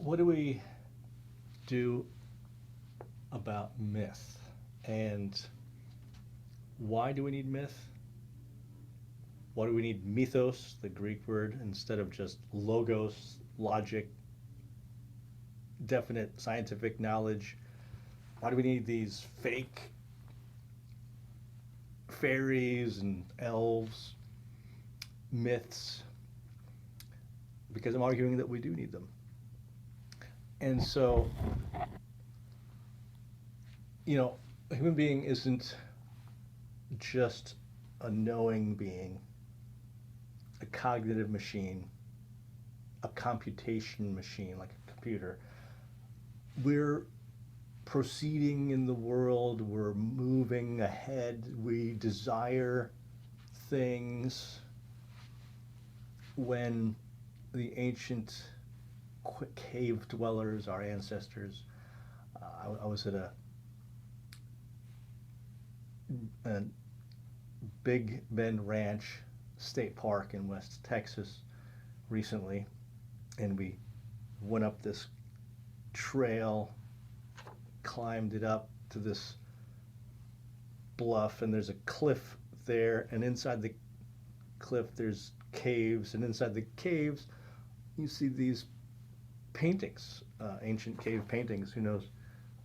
what do we do about myth? And why do we need myth? Why do we need mythos, the Greek word, instead of just logos, logic, definite scientific knowledge? Why do we need these fake fairies and elves, myths? Because I'm arguing that we do need them. And so, a human being isn't just a knowing being, a cognitive machine, a computation machine like a computer. We're proceeding in the world, we're moving ahead, we desire things. When the ancient cave dwellers, our ancestors, I was at a Big Bend Ranch State Park in West Texas recently, and we went up this trail, climbed it up to this bluff, and there's a cliff there, and inside the cliff there's caves, and inside the caves you see these paintings, ancient cave paintings, who knows,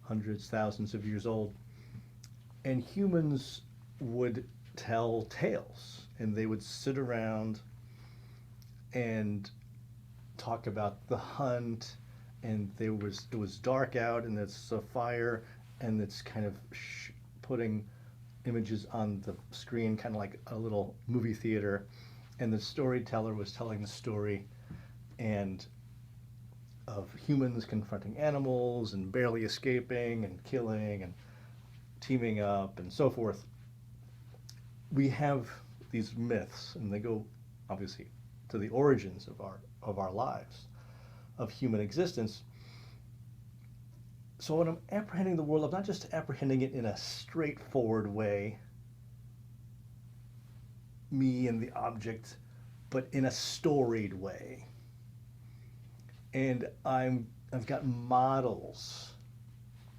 hundreds, thousands of years old. And humans would tell tales, and they would sit around and talk about the hunt, and it was dark out, and it's a fire, and it's kind of putting images on the screen, kind of like a little movie theater, and the storyteller was telling the story and of humans confronting animals and barely escaping and killing and teaming up and so forth. We have these myths, and they go obviously to the origins of our lives, of human existence. So when I'm apprehending the world, I'm not just apprehending it in a straightforward way, me and the object, but in a storied way. And I've got models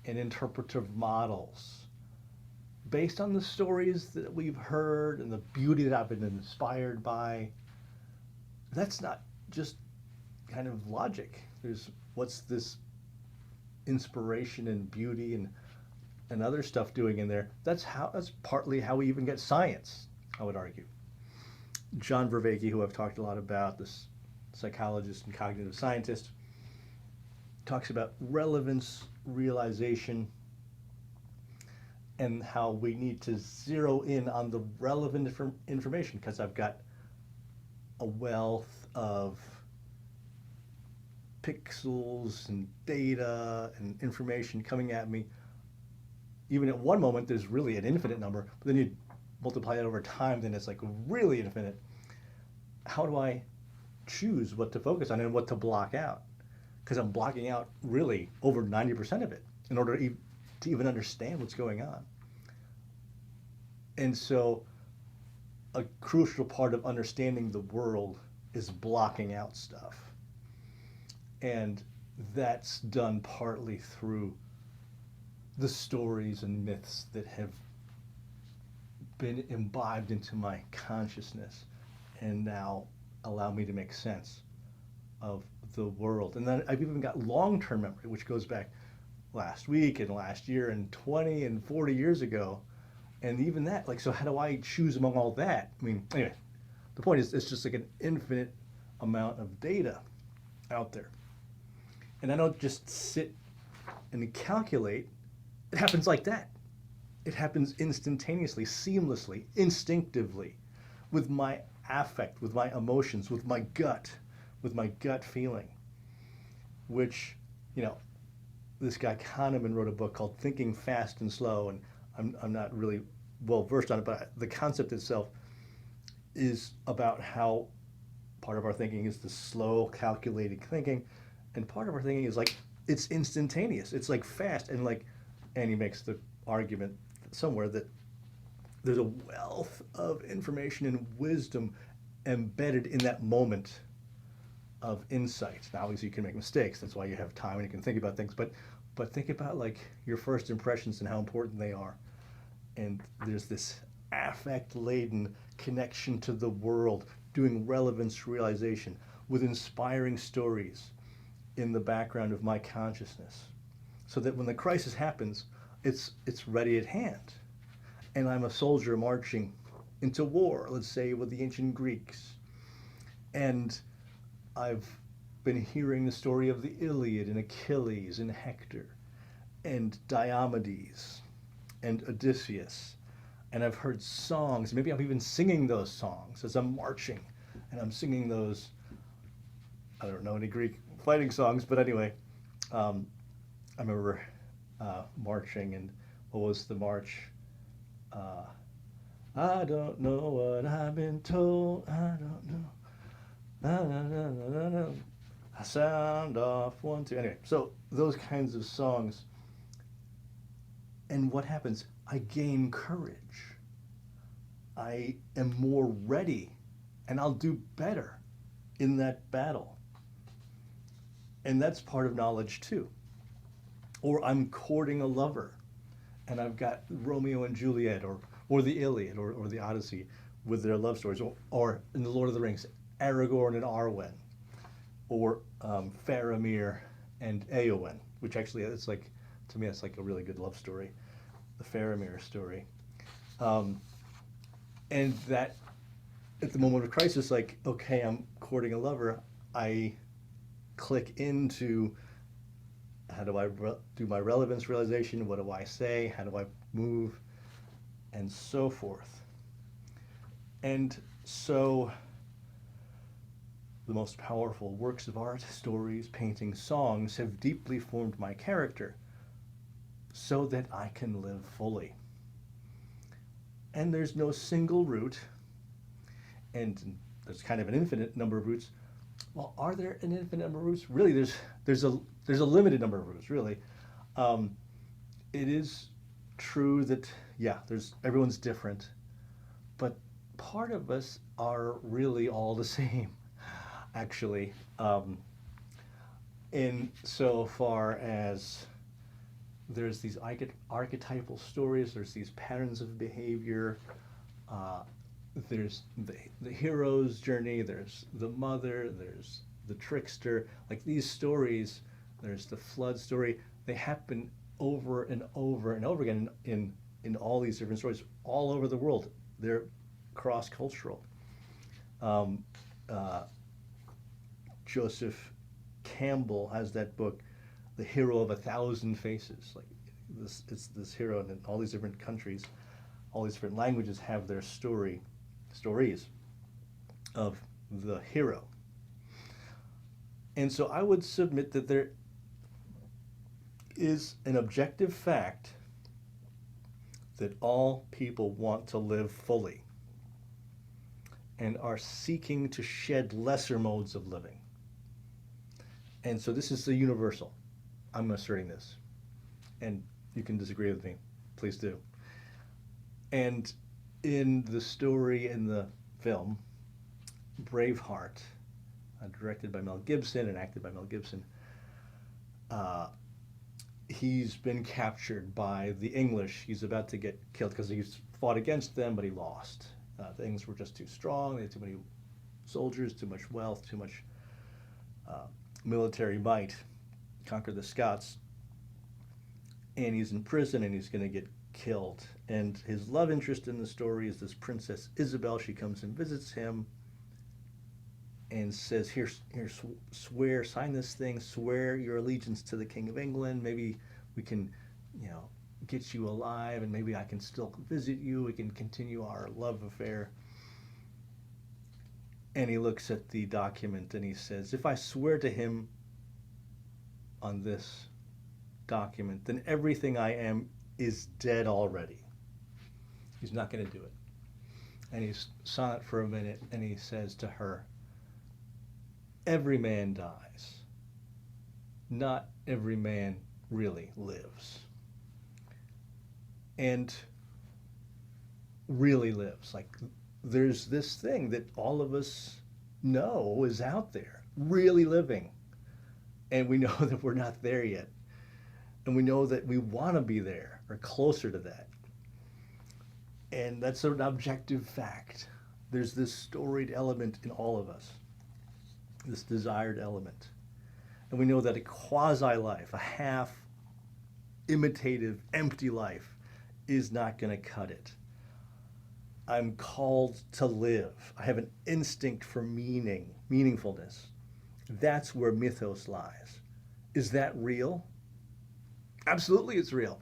and interpretive models based on the stories that we've heard and the beauty that I've been inspired by. That's not just kind of logic. There's what's this inspiration and beauty and other stuff doing in there. That's partly how we even get science, I would argue. John Vervaeke, who I've talked a lot about, this psychologist and cognitive scientist, talks about relevance realization and how we need to zero in on the relevant information, because I've got a wealth of pixels and data and information coming at me. Even at one moment, there's really an infinite number, but then you multiply it over time, then it's like really infinite. How do I choose what to focus on and what to block out? Because I'm blocking out really over 90% of it in order to even understand what's going on. And so a crucial part of understanding the world is blocking out stuff. And that's done partly through the stories and myths that have been imbibed into my consciousness and now allow me to make sense of the world. And then I've even got long-term memory, which goes back last week and last year and 20 and 40 years ago. And even that, like, so how do I choose among all that? I mean, anyway, the point is it's just like an infinite amount of data out there. And I don't just sit and calculate. It happens like that. It happens instantaneously, seamlessly, instinctively, with my affect, with my emotions, with my gut feeling, which, this guy Kahneman wrote a book called Thinking Fast and Slow, and I'm not really well versed on it, but the concept itself is about how part of our thinking is the slow, calculated thinking, and part of our thinking is like it's instantaneous. It's like fast, and he makes the argument somewhere that there's a wealth of information and wisdom embedded in that moment of insight. Now, obviously, you can make mistakes. That's why you have time and you can think about things. But think about like your first impressions and how important they are. And there's this affect-laden connection to the world, doing relevance realization with inspiring stories in the background of my consciousness, so that when the crisis happens, it's ready at hand. And I'm a soldier marching into war, let's say with the ancient Greeks. And I've been hearing the story of the Iliad and Achilles and Hector and Diomedes and Odysseus. And I've heard songs. Maybe I'm even singing those songs as I'm marching. And I'm singing those, I don't know any Greek fighting songs, but anyway, I remember marching, and what was the march? I don't know what I've been told. I don't know. Na, na, na, na, na, na. I sound off 1, 2. Anyway, so those kinds of songs. And what happens? I gain courage. I am more ready, and I'll do better in that battle. And that's part of knowledge too. Or I'm courting a lover, and I've got Romeo and Juliet, or the Iliad, or the Odyssey with their love stories, or in the Lord of the Rings, Aragorn and Arwen, or Faramir and Eowyn, which actually, it's like, to me, that's like a really good love story, the Faramir story. And that, at the moment of crisis, like, okay, I'm courting a lover, I click into how do I do my relevance realization, what do I say, how do I move, and so forth. And so the most powerful works of art, stories, paintings, songs, have deeply formed my character so that I can live fully. And there's no single route, and there's kind of an infinite number of routes. Well, are there an infinite number of routes? Really, there's a limited number of routes, really. It is true that, yeah, everyone's different, but part of us are really all the same, actually. In so far as there's these archetypal stories, there's these patterns of behavior, there's the hero's journey, there's the mother, there's the trickster. Like these stories, there's the flood story, they happen over and over and over again in all these different stories all over the world. They're cross-cultural. Joseph Campbell has that book, The Hero of a Thousand Faces. Like it's this hero in all these different countries, all these different languages have their stories of the hero. And so I would submit that there is an objective fact that all people want to live fully and are seeking to shed lesser modes of living. And so this is the universal. I'm asserting this. And you can disagree with me. Please do. And in the story in the film, Braveheart, directed by Mel Gibson and acted by Mel Gibson, he's been captured by the English. He's about to get killed because he's fought against them, but he lost. The English were just too strong. They had too many soldiers, too much wealth, too much military might. Conquered the Scots. And he's in prison, and he's going to get killed. And his love interest in the story is this Princess Isabel. She comes and visits him and says, here, swear, sign this thing, swear your allegiance to the King of England. Maybe we can, get you alive, and maybe I can still visit you. We can continue our love affair. And he looks at the document and he says, if I swear to him on this document, then everything I am is dead already. He's not going to do it. And he's silent for a minute, and he says to her, every man dies. Not every man really lives. And really lives. Like, there's this thing that all of us know is out there. really living. And we know that we're not there yet. And we know that we want to be there or closer to that. And that's an objective fact. There's this storied element in all of us, this desired element. And we know that a quasi life, a half imitative, empty life, is not going to cut it. I'm called to live. I have an instinct for meaning, meaningfulness. That's where mythos lies. Is that real? Absolutely, it's real.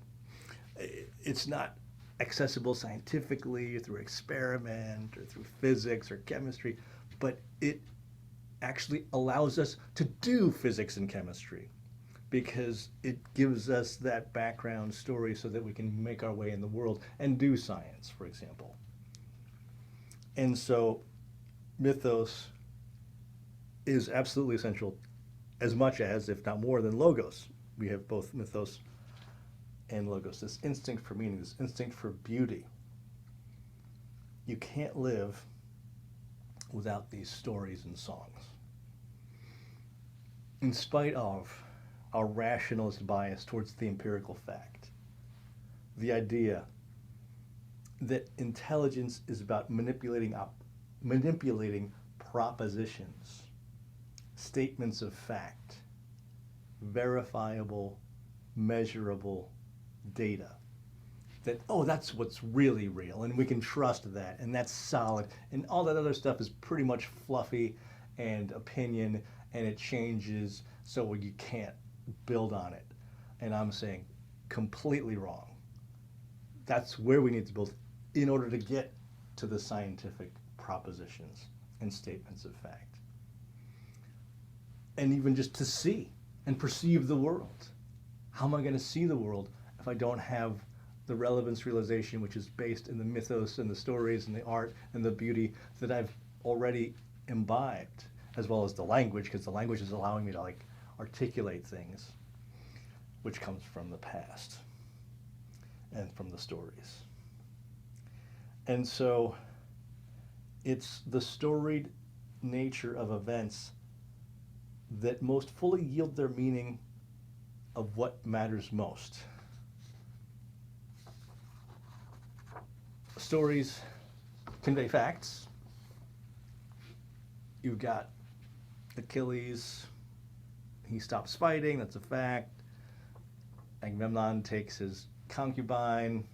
It's not accessible scientifically or through experiment or through physics or chemistry, but it actually allows us to do physics and chemistry because it gives us that background story so that we can make our way in the world and do science, for example. And so mythos is absolutely essential as much as, if not more than, logos. We have both mythos and logos, this instinct for meaning, this instinct for beauty. You can't live without these stories and songs. In spite of our rationalist bias towards the empirical fact, the idea that intelligence is about manipulating propositions, statements of fact, verifiable, measurable data. That, oh, that's what's really real, and we can trust that, and that's solid, and all that other stuff is pretty much fluffy and opinion, and it changes, so you can't build on it. And I'm saying completely wrong. That's where we need to build in order to get to the scientific propositions and statements of fact. And even just to see and perceive the world. How am I going to see the world if I don't have the relevance realization, which is based in the mythos and the stories and the art and the beauty that I've already imbibed, as well as the language, because the language is allowing me to articulate things, which comes from the past and from the stories. And so it's the storied nature of events that most fully yield their meaning of what matters most. Stories convey facts. You've got Achilles, he stops fighting, that's a fact. Agamemnon takes his concubine.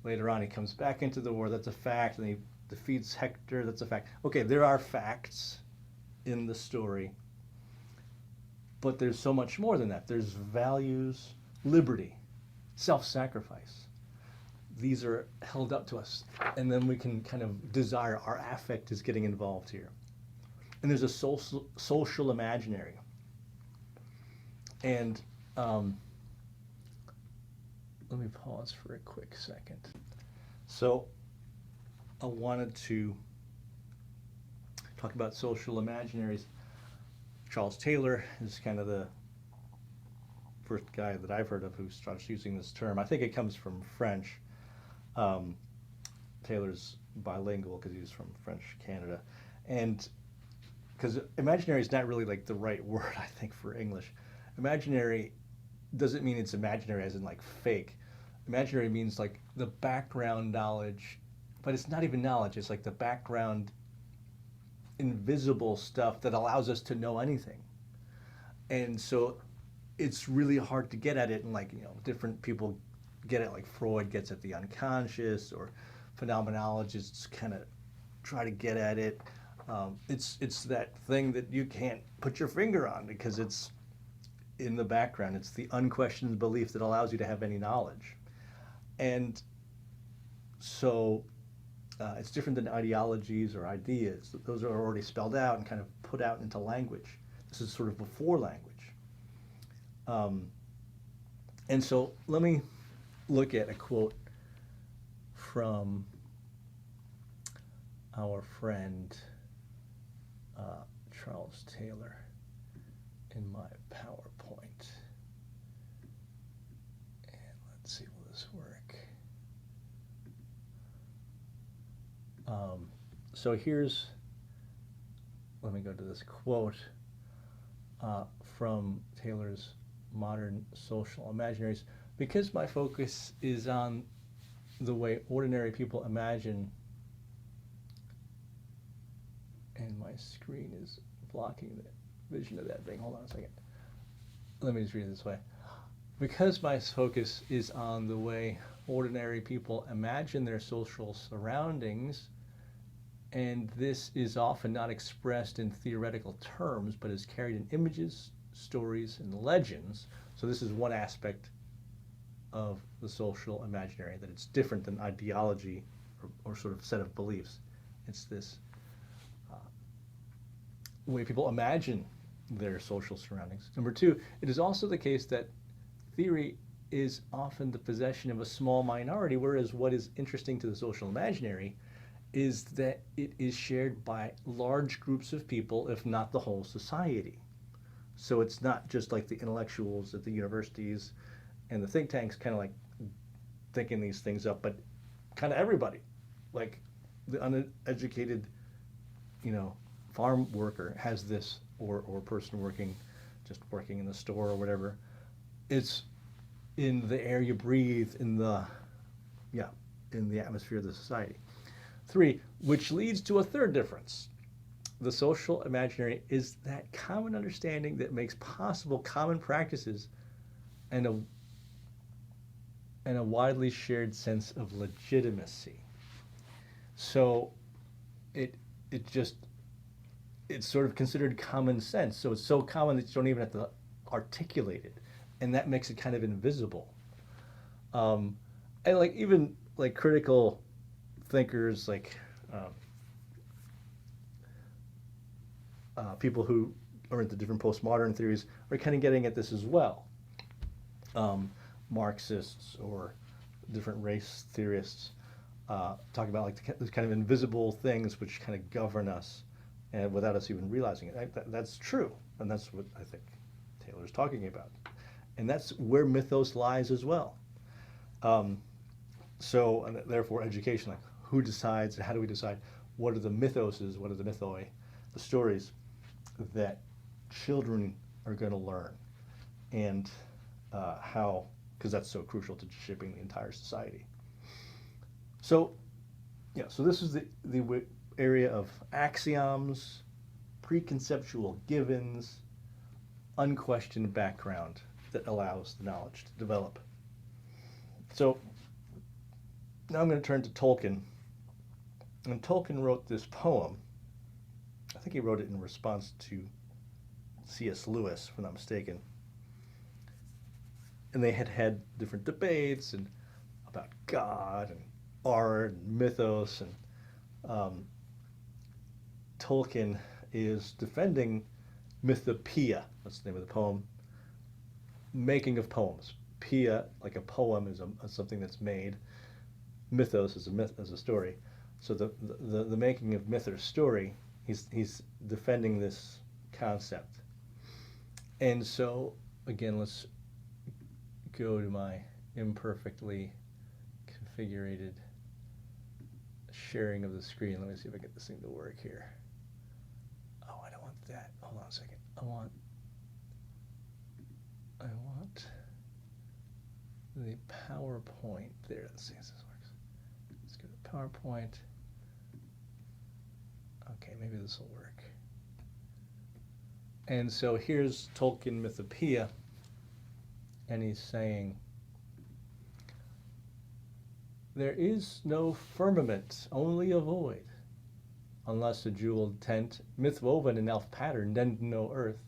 Later on, he comes back into the war, that's a fact. And he defeats Hector, that's a fact. Okay, there are facts in the story. But there's so much more than that. There's values, liberty, self-sacrifice. These are held up to us. And then we can kind of desire, our affect is getting involved here. And there's a social imaginary. And let me pause for a quick second. So I wanted to talk about social imaginaries. Charles Taylor is kind of the first guy that I've heard of who starts using this term. I think it comes from French. Taylor's bilingual because he's from French Canada. And because imaginary is not really the right word, I think, for English. Imaginary doesn't mean it's imaginary as in fake. Imaginary means the background knowledge, but it's not even knowledge. It's the background invisible stuff that allows us to know anything. And so it's really hard to get at it, and different people get it. Freud gets at the unconscious, or phenomenologists kind of try to get at it. It's that thing that you can't put your finger on because it's in the background. It's the unquestioned belief that allows you to have any knowledge. And so it's different than ideologies or ideas. Those are already spelled out and kind of put out into language. This is sort of before language. And so let me look at a quote from our friend Charles Taylor in my PowerPoint. And let's see, will this work? So let me go to this quote from Taylor's modern social imaginaries, because my focus is on the way ordinary people imagine, and my screen is blocking the vision of that thing. Hold on a second. Let me just read it this way. Because my focus is on the way ordinary people imagine their social surroundings, and this is often not expressed in theoretical terms, but is carried in images, stories, and legends. So this is one aspect of the social imaginary, that it's different than ideology or sort of set of beliefs. It's this way people imagine their social surroundings. Number two, it is also the case that theory is often the possession of a small minority, whereas what is interesting to the social imaginary is that it is shared by large groups of people, if not the whole society. So it's not just like the intellectuals at the universities and the think tanks kind of like thinking these things up, but kind of everybody, like the uneducated, farm worker has this, or person just working in the store or whatever. It's in the air you breathe, in the atmosphere of the society. Three, which leads to a third difference. The social imaginary is that common understanding that makes possible common practices and a widely shared sense of legitimacy. So it's sort of considered common sense. So it's so common that you don't even have to articulate it, and that makes it kind of invisible. And like even like critical thinkers, like people who are into different postmodern theories, are kind of getting at this as well. Marxists or different race theorists talk about like these kind of invisible things which kind of govern us, and without us even realizing it. That's true, and that's what I think Taylor's talking about, and that's where mythos lies as well. So, and therefore, education, like who decides, and how do we decide what are the mythoses, what are the mythoi, the stories that children are going to learn, and how, because that's so crucial to shaping the entire society. So, so this is the area of axioms, preconceptual givens, unquestioned background that allows the knowledge to develop. So now I'm going to turn to Tolkien. And Tolkien wrote this poem. I think he wrote it in response to C.S. Lewis, if I'm not mistaken. And they had different debates and about God and art and mythos, and Tolkien is defending Mythopoeia. That's the name of the poem. Making of poems. Poeia, like a poem, is something that's made. Mythos is a myth, as a story. So the making of myth or story, he's defending this concept. And so again, let's go to my imperfectly configured sharing of the screen. Let me see if I get this thing to work here. Oh, I don't want that. Hold on a second. I want the PowerPoint. There, let's see if this works. Let's go to PowerPoint. Okay, maybe this will work. And so here's Tolkien Mythopoeia, and he's saying, there is no firmament, only a void, unless a jeweled tent, myth-woven in elf pattern, then no earth,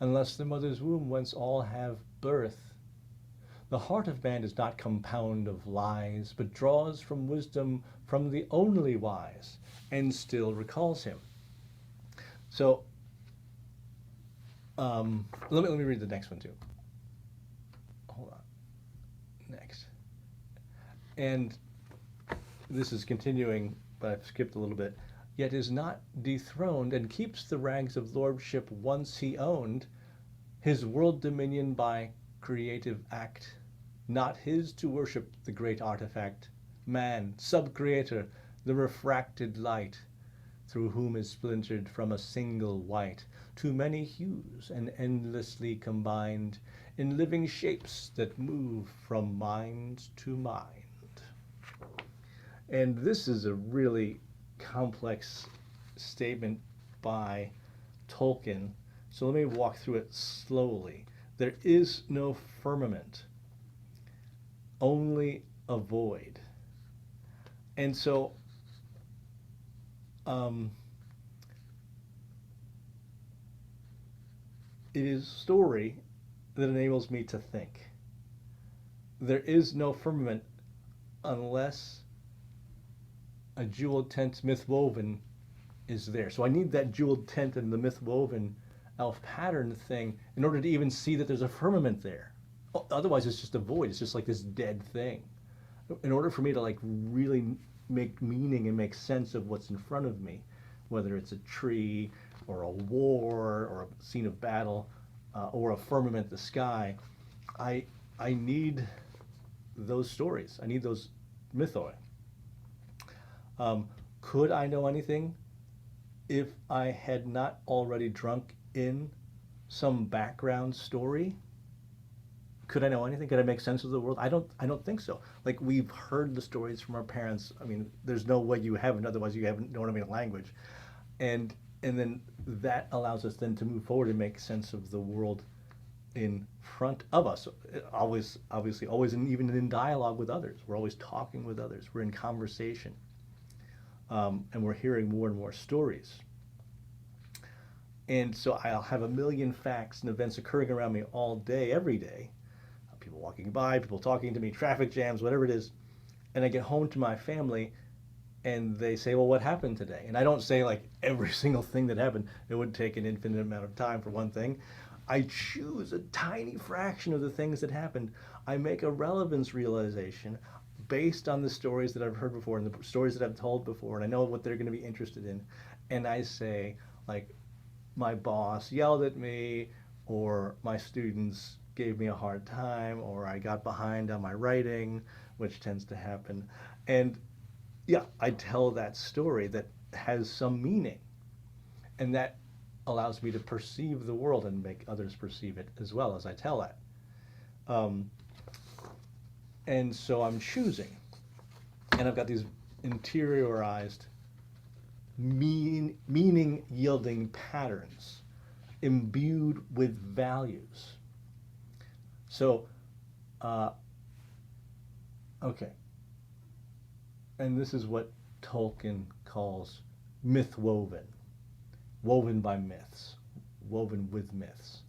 unless the mother's womb whence all have birth. The heart of man does not compound of lies, but draws from wisdom from the only wise, and still recalls him. So, let me read the next one too. Hold on. Next. And this is continuing, but I've skipped a little bit. Yet is not dethroned, and keeps the rags of lordship once he owned, his world dominion by creative act, not his to worship the great artifact, man, sub-creator, the refracted light, through whom is splintered from a single white too many hues and endlessly combined in living shapes that move from mind to mind. And this is a really complex statement by Tolkien. So let me walk through it slowly. There is no firmament, only a void. And so it is story that enables me to think. There is no firmament unless a jeweled tent myth woven is there. So I need that jeweled tent and the myth woven elf pattern thing in order to even see that there's a firmament there. Otherwise, it's just a void. It's just like this dead thing. In order for me to like really make meaning and make sense of what's in front of me, whether it's a tree or a war or a scene of battle or a firmament, the sky, I need those stories. I need those mythoi. Could I know anything if I had not already drunk in some background story? Could I know anything? Could I make sense of the world? I don't think so. Like, we've heard the stories from our parents. I mean, there's no way you haven't, otherwise you haven't known a language. And then that allows us then to move forward and make sense of the world in front of us. Always, obviously, always, and even in dialogue with others. We're always talking with others. We're in conversation. And we're hearing more and more stories. And so I'll have a million facts and events occurring around me all day, every day. People walking by, people talking to me, traffic jams, whatever it is. And I get home to my family and they say, well, what happened today? And I don't say like every single thing that happened. It would take an infinite amount of time for one thing. I choose a tiny fraction of the things that happened. I make a relevance realization based on the stories that I've heard before and the stories that I've told before, and I know what they're going to be interested in. And I say, like, my boss yelled at me, or my students gave me a hard time, or I got behind on my writing, which tends to happen. And yeah, I tell that story that has some meaning. And that allows me to perceive the world and make others perceive it as well as I tell that. And so I'm choosing. And I've got these interiorized meaning yielding patterns imbued with values. So, okay. And this is what Tolkien calls myth woven, woven by myths, woven with myths.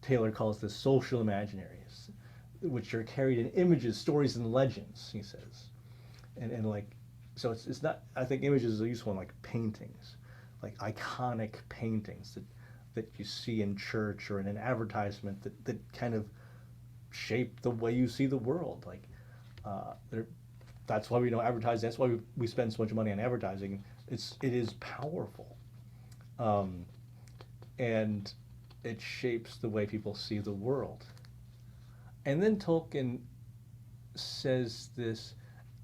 Taylor calls this social imaginaries, which are carried in images, stories, and legends, he says. And like, so it's not, I think images are useful in like paintings, like iconic paintings that you see in church or in an advertisement that kind of shape the way you see the world. Like, that's why we know advertising. That's why we spend so much money on advertising. It is powerful, and it shapes the way people see the world. And then Tolkien says this,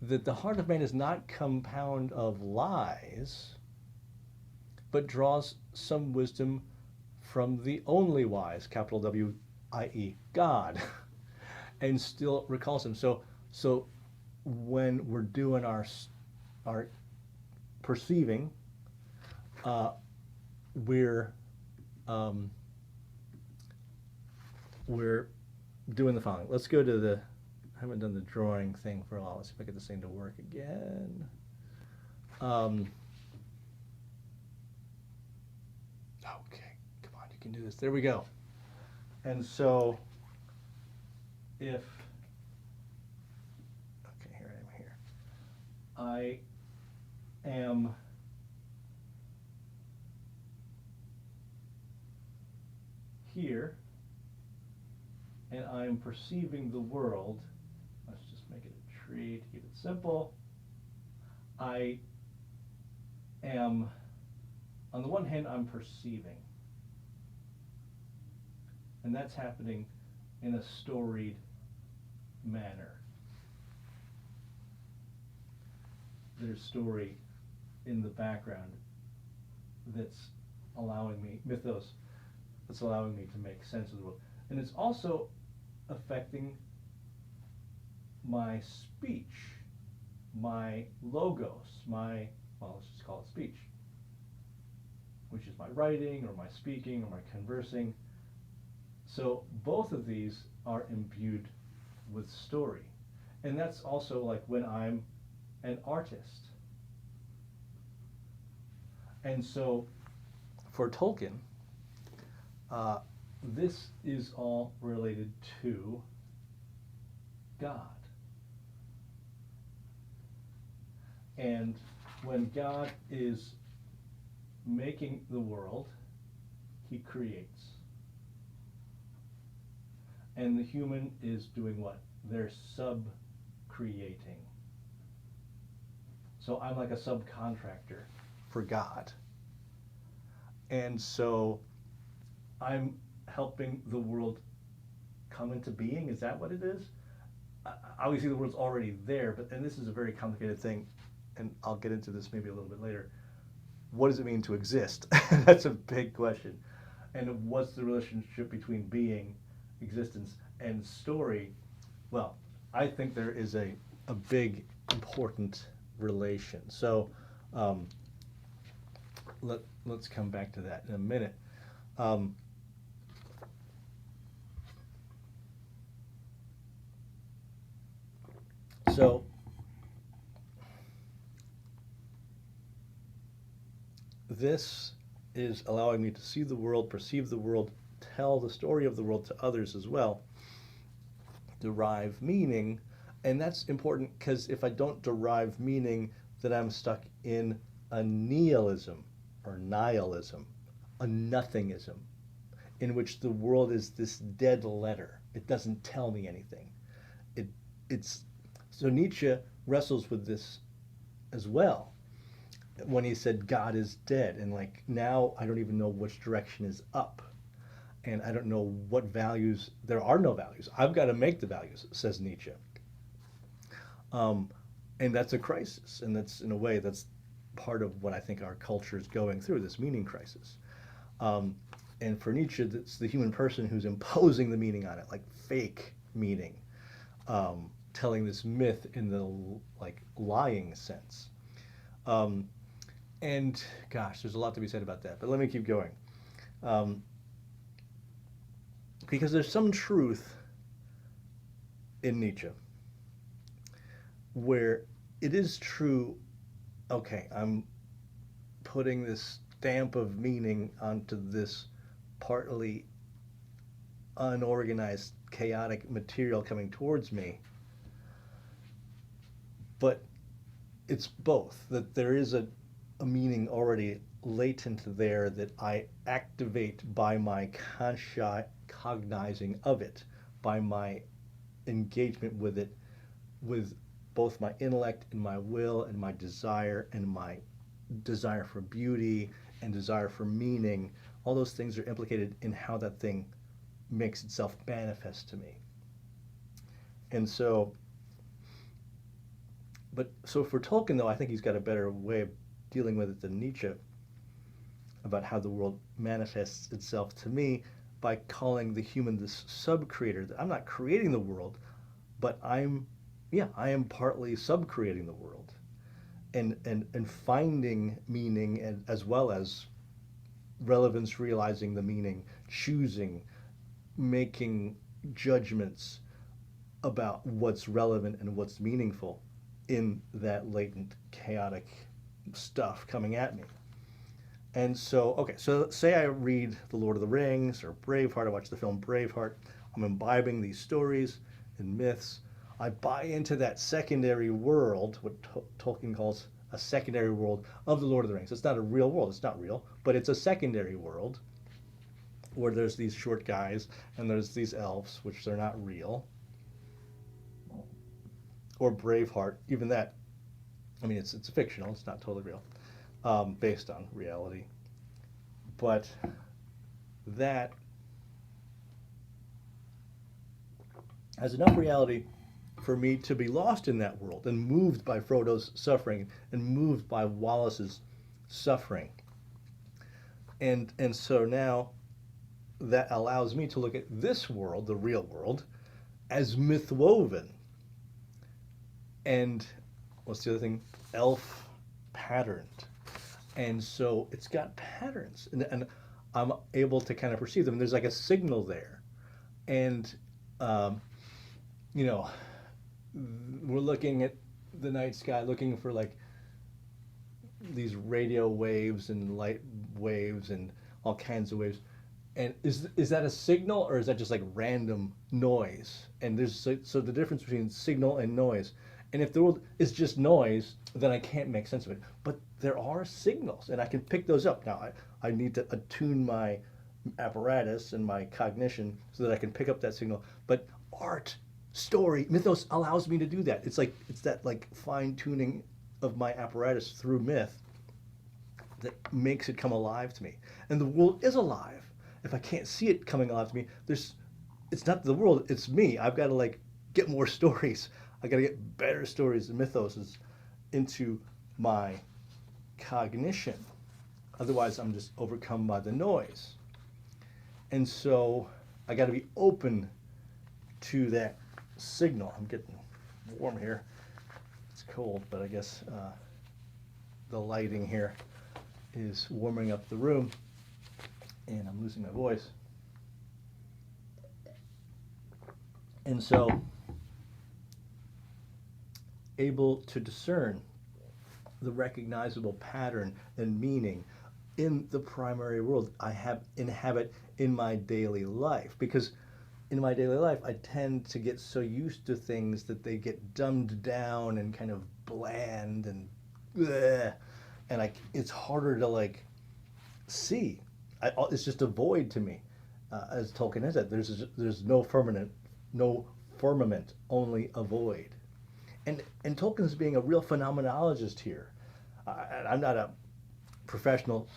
that the heart of man is not compound of lies, but draws some wisdom from the only wise, capital W, i.e. God, and still recalls him. So when we're doing our perceiving, we're doing the following. Let's go to the, I haven't done the drawing thing for a while. Let's see if I get this thing to work again. Okay, come on, you can do this. There we go. And so if, okay, here I am here. I am here, and I'm perceiving the world. Let's just make it a tree to keep it simple. I am, on the one hand, I'm perceiving. And that's happening in a storied manner. There's story in the background that's allowing me, mythos, that's allowing me to make sense of the world. And it's also affecting my speech, my logos, let's just call it speech, which is my writing or my speaking or my conversing. So both of these are imbued with story. And that's also like when I'm an artist. And so for Tolkien, this is all related to God. And when God is making the world, he creates. And the human is doing what? They're sub-creating. So I'm like a subcontractor for God. And so I'm helping the world come into being. Is that what it is? Obviously the world's already there, and this is a very complicated thing, and I'll get into this maybe a little bit later. What does it mean to exist? That's a big question. And what's the relationship between being, existence, and story? Well, I think there is a big, important relation. So let's come back to that in a minute. So this is allowing me to see the world, perceive the world, tell the story of the world to others as well, derive meaning. And that's important because if I don't derive meaning, then I'm stuck in a nihilism or nihilism, a nothingism, in which the world is this dead letter. It doesn't tell me anything. So Nietzsche wrestles with this as well when he said God is dead, and like now I don't even know which direction is up, and I don't know what values. There are no values. I've got to make the values, says Nietzsche. And that's a crisis, and that's in a way that's part of what I think our culture is going through, this meaning crisis. And for Nietzsche, it's the human person who's imposing the meaning on it, like fake meaning, telling this myth in the like lying sense. And gosh, there's a lot to be said about that, but let me keep going. Because there's some truth in Nietzsche where it is true, okay, I'm putting this stamp of meaning onto this partly unorganized, chaotic material coming towards me. But it's both, that there is a meaning already latent there that I activate by my cognizing of it, by my engagement with it, with both my intellect and my will and my desire for beauty and desire for meaning. All those things are implicated in how that thing makes itself manifest to me. And so, so for Tolkien, though, I think he's got a better way of dealing with it than Nietzsche about how the world manifests itself to me by calling the human this sub-creator. That I'm not creating the world, but I am partly sub-creating the world and finding meaning, and as well as relevance, realizing the meaning, choosing, making judgments about what's relevant and what's meaningful in that latent, chaotic stuff coming at me. And so, okay, so say I read The Lord of the Rings or Braveheart, I watch the film Braveheart, I'm imbibing these stories and myths. I buy into that secondary world, what Tolkien calls a secondary world of The Lord of the Rings. It's not a real world, it's not real, but it's a secondary world where there's these short guys and there's these elves, which they're not real. Or Braveheart, even that, I mean, it's fictional, it's not totally real, based on reality. But that has enough reality for me to be lost in that world and moved by Frodo's suffering and moved by Wallace's suffering. And so now that allows me to look at this world, the real world, as myth woven. And what's the other thing? Elf patterned. And so it's got patterns, and I'm able to kind of perceive them. And there's like a signal there. And, um, you know, we're looking at the night sky, looking for like these radio waves and light waves and all kinds of waves. And is that a signal, or is that just like random noise? And there's so the difference between signal and noise. And if the world is just noise, then I can't make sense of it. But there are signals, and I can pick those up. Now I need to attune my apparatus and my cognition so that I can pick up that signal. But art, story, mythos allows me to do that. It's that like fine tuning of my apparatus through myth that makes it come alive to me. And the world is alive. If I can't see it coming alive to me, it's not the world, it's me. I've got to like get more stories. I got to get better stories and mythos into my cognition. Otherwise, I'm just overcome by the noise. And so I got to be open to that signal. I'm getting warm here. It's cold, but I guess the lighting here is warming up the room, and I'm losing my voice. And so, able to discern the recognizable pattern and meaning in the primary world I inhabit in my daily life. Because in my daily life, I tend to get so used to things that they get dumbed down and kind of bland and bleh, and it's harder to like see. It's just a void to me, as Tolkien has said. There's no firmament, only a void. And Tolkien's being a real phenomenologist here. I'm not a professional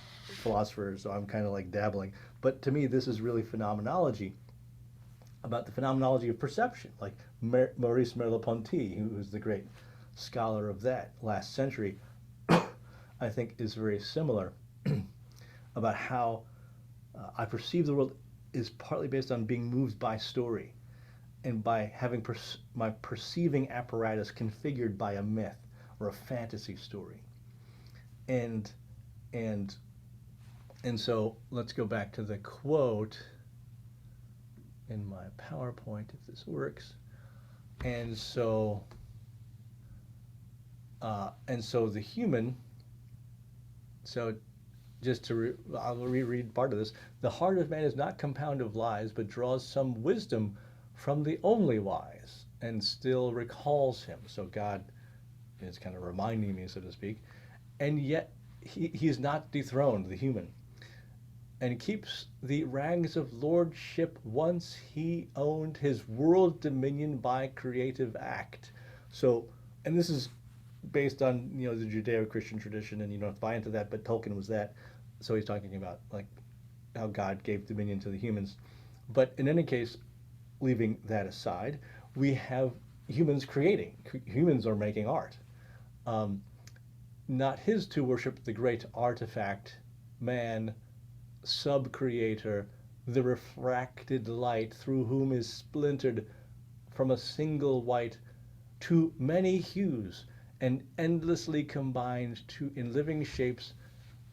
philosopher, so I'm kind of like dabbling. But to me, this is really phenomenology, about the phenomenology of perception, like Maurice Merleau-Ponty, who was the great scholar of that last century, I think is very similar about how I perceive the world is partly based on being moved by story and by having my perceiving apparatus configured by a myth or a fantasy story. And and and so let's go back to the quote in my PowerPoint, if this works. And so the human, so just to I'll reread part of this. The heart of man is not compound of lies, but draws some wisdom from the only wise and still recalls him. So God is kind of reminding me, so to speak. And yet he is not dethroned, the human, and keeps the rags of lordship once he owned his world dominion by creative act. So, and this is based on, the Judeo-Christian tradition, and you don't have to buy into that, but Tolkien was that. So he's talking about like how God gave dominion to the humans. But in any case, leaving that aside, we have humans creating. Humans are making art. Not his to worship the great artifact, man, sub-creator, the refracted light through whom is splintered from a single white to many hues and endlessly combined in living shapes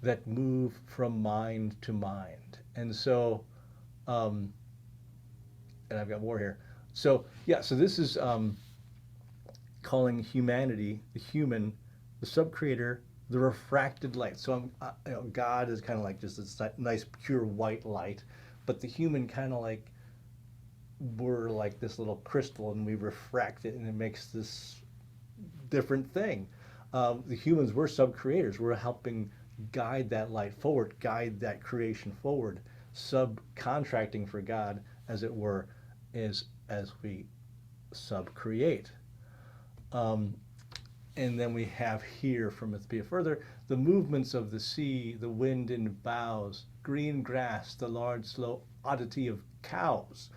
that move from mind to mind. And so, and I've got more here. So yeah, so this is calling humanity, the human, the sub-creator, the refracted light. So God is kind of like just this nice pure white light, but the human kind of like we're like this little crystal, and we refract it, and it makes this different thing. The humans, we're sub-creators. We're helping guide that light forward, guide that creation forward, subcontracting for God, as it were, as we sub-create. And then we have here from Mythopoeia further, the movements of the sea, the wind in boughs, green grass, the large slow oddity of cows,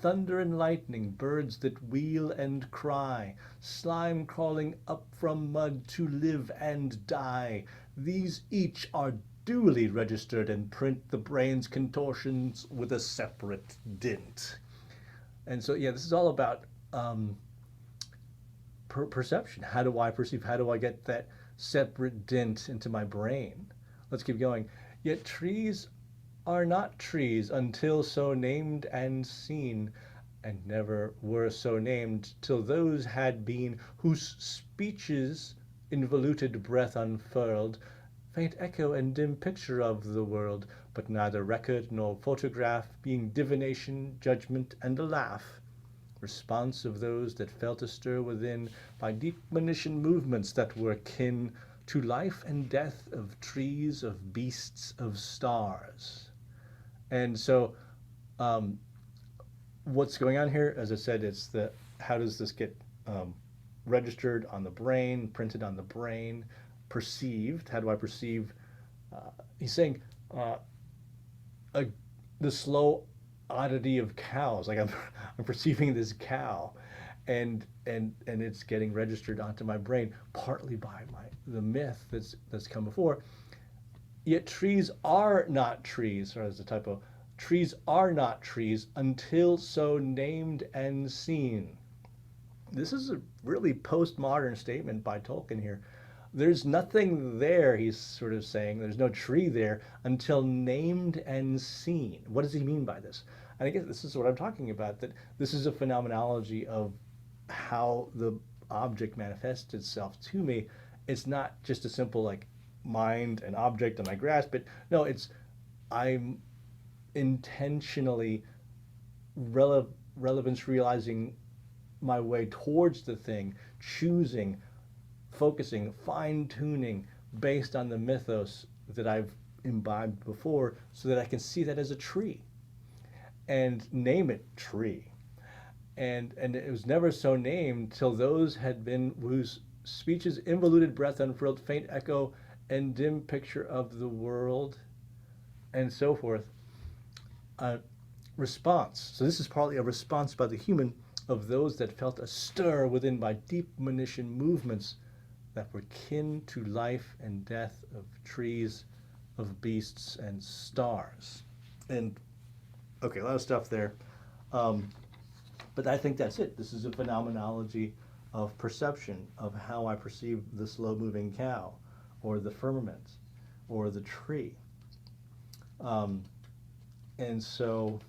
thunder and lightning, birds that wheel and cry, slime crawling up from mud to live and die. These each are duly registered and print the brain's contortions with a separate dint. And so, yeah, this is all about perception. How do I perceive? How do I get that separate dint into my brain? Let's keep going. Yet trees are not trees until so named and seen, and never were so named till those had been whose speeches involuted breath unfurled, faint echo and dim picture of the world, but neither record nor photograph, being divination, judgment, and a laugh, response of those that felt a stir within by deep monition movements that were kin to life and death of trees, of beasts, of stars. And so what's going on here, as I said, it's the how does this get registered on the brain, printed on the brain, perceived? How do I perceive? He's saying the slow oddity of cows. Like I'm perceiving this cow, and it's getting registered onto my brain partly by the myth that's come before. Yet trees are not trees, or as a typo, trees are not trees until so named and seen. This is a really postmodern statement by Tolkien here. There's nothing there, he's sort of saying. There's no tree there until named and seen. What does he mean by this? And I guess this is what I'm talking about, that this is a phenomenology of how the object manifests itself to me. It's not just a simple like mind and object and I grasp it. No, it's I'm intentionally relevance realizing my way towards the thing, choosing, focusing, fine-tuning based on the mythos that I've imbibed before so that I can see that as a tree and name it tree. And it was never so named till those had been whose speeches involuted breath unfurled, faint echo and dim picture of the world, and so forth. Response. So this is partly a response by the human of those that felt a stir within by deep monition movements that were kin to life and death of trees, of beasts and stars. And okay, a lot of stuff there. But I think that's it. This is a phenomenology of perception, of how I perceive the slow-moving cow, or the firmament, or the tree. And so,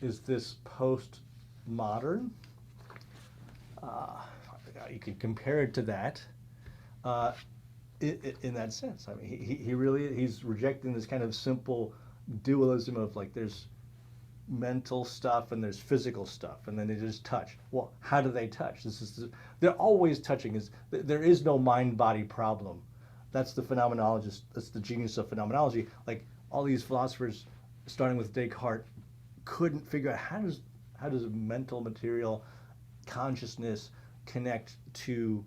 is this postmodern? You could compare it to that in that sense. I mean, he's rejecting this kind of simple dualism of like there's mental stuff and there's physical stuff, and then they just touch. Well, how do they touch? They're always touching. There is no mind-body problem. That's the phenomenologist. That's the genius of phenomenology. Like all these philosophers, starting with Descartes, couldn't figure out how does mental material consciousness connect to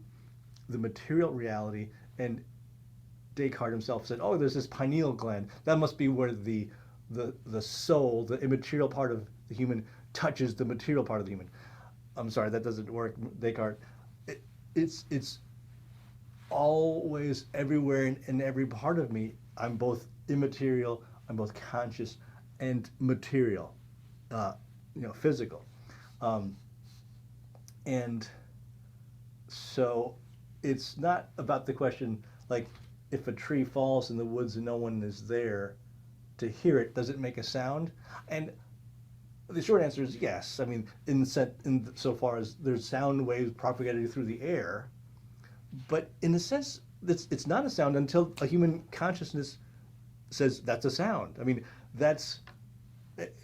the material reality. And Descartes himself said, "Oh, there's this pineal gland. That must be where the soul, the immaterial part of the human, touches the material part of the human." I'm sorry, that doesn't work, Descartes. It's always everywhere in every part of me. I'm both immaterial, I'm both conscious and material, physical. And so it's not about the question, like, if a tree falls in the woods and no one is there to hear it, does it make a sound? And the short answer is yes. I mean, in so far as there's sound waves propagated through the air, but in a sense, it's not a sound until a human consciousness says that's a sound. I mean, that's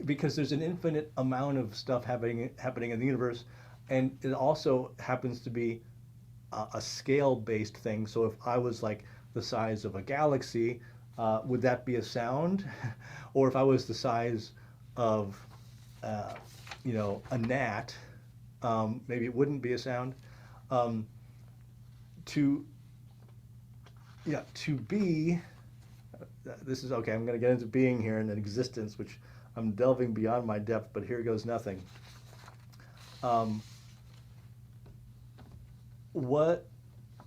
because there's an infinite amount of stuff happening in the universe, and it also happens to be a scale-based thing. So if I was like the size of a galaxy, would that be a sound? Or if I was the size of a gnat, maybe it wouldn't be a sound. To be, this is okay, I'm going to get into being here and existence, which I'm delving beyond my depth, but here goes nothing. What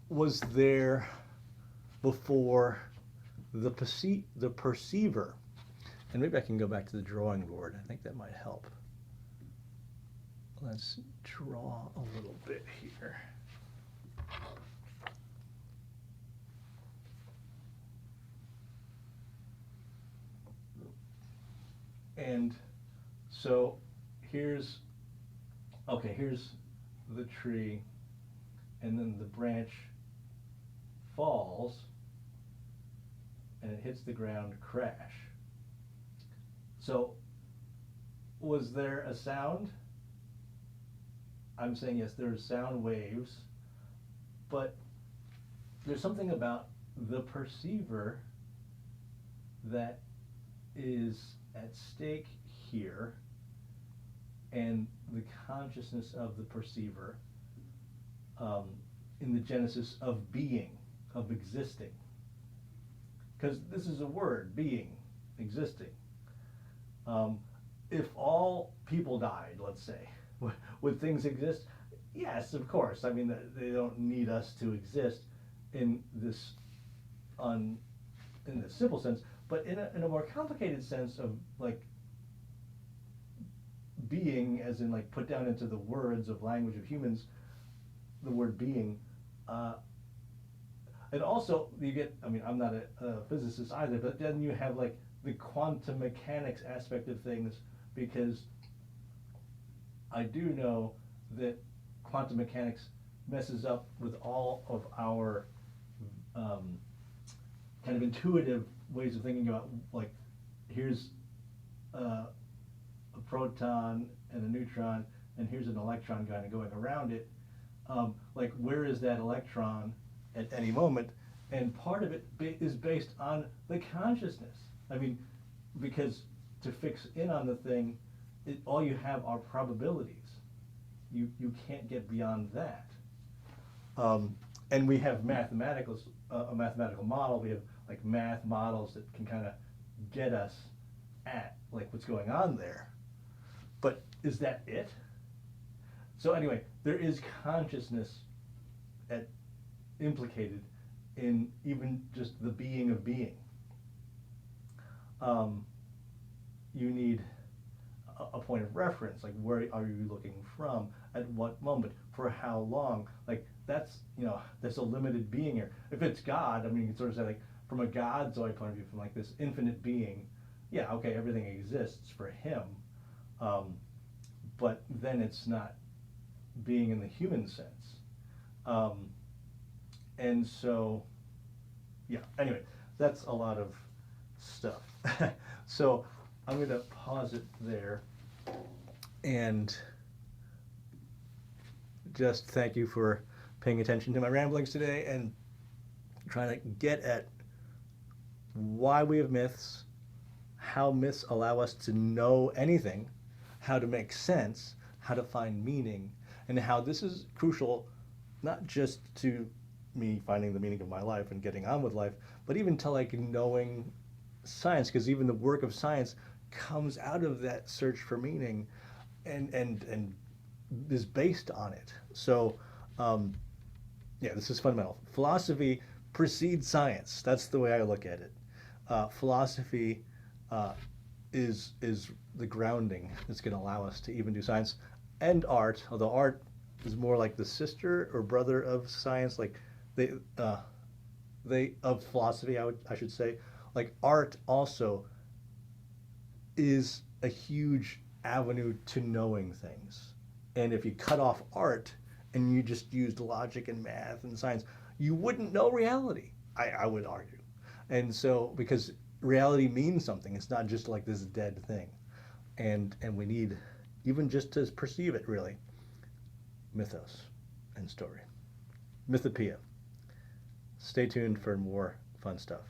was there before the perceiver. And maybe I can go back to the drawing board. I think that might help. Let's draw a little bit here. And so here's the tree, and then the branch falls and it hits the ground, crash. So was there a sound? I'm saying yes, there are sound waves, but there's something about the perceiver that is at stake here, and the consciousness of the perceiver in the genesis of being, of existing. Because this is a word, being, existing. If all people died, let's say, would things exist? Yes, of course. I mean, they don't need us to exist in this simple sense, but in a more complicated sense of like being, as in like put down into the words of language of humans, the word being. And also you get, I mean, I'm not a physicist either, but then you have like the quantum mechanics aspect of things, because I do know that quantum mechanics messes up with all of our kind of intuitive ways of thinking about, like, here's a proton and a neutron, and here's an electron kind of going around it. Like, where is that electron at any moment? And part of it is based on the consciousness. I mean, because to fix in on the thing, all you have are probabilities. You can't get beyond that. And we have a mathematical model. We have like math models that can kind of get us at like what's going on there. But is that it? So anyway, there is consciousness implicated in even just the being of being. You need a point of reference, like where are you looking from, at what moment, for how long. Like that's a limited being here. If it's God, I mean, you can sort of say like from a Godzoid point of view, from like this infinite being, yeah, okay, everything exists for him, but then it's not being in the human sense. And so, yeah, anyway, that's a lot of stuff. So I'm going to pause it there and just thank you for paying attention to my ramblings today and trying to get at why we have myths, how myths allow us to know anything, how to make sense, how to find meaning, and how this is crucial not just to me finding the meaning of my life and getting on with life, but even to like knowing science, because even the work of science comes out of that search for meaning and is based on it. So yeah, this is fundamental. Philosophy precedes science. That's the way I look at it. Philosophy is the grounding that's going to allow us to even do science and art, although art is more like the sister or brother of science, like they of philosophy, I should say. Like art also is a huge avenue to knowing things. And if you cut off art and you just used logic and math and science, you wouldn't know reality, I would argue. And so, because reality means something, it's not just like this dead thing. And we need, even just to perceive it really, mythos and story. Mythopoeia. Stay tuned for more fun stuff.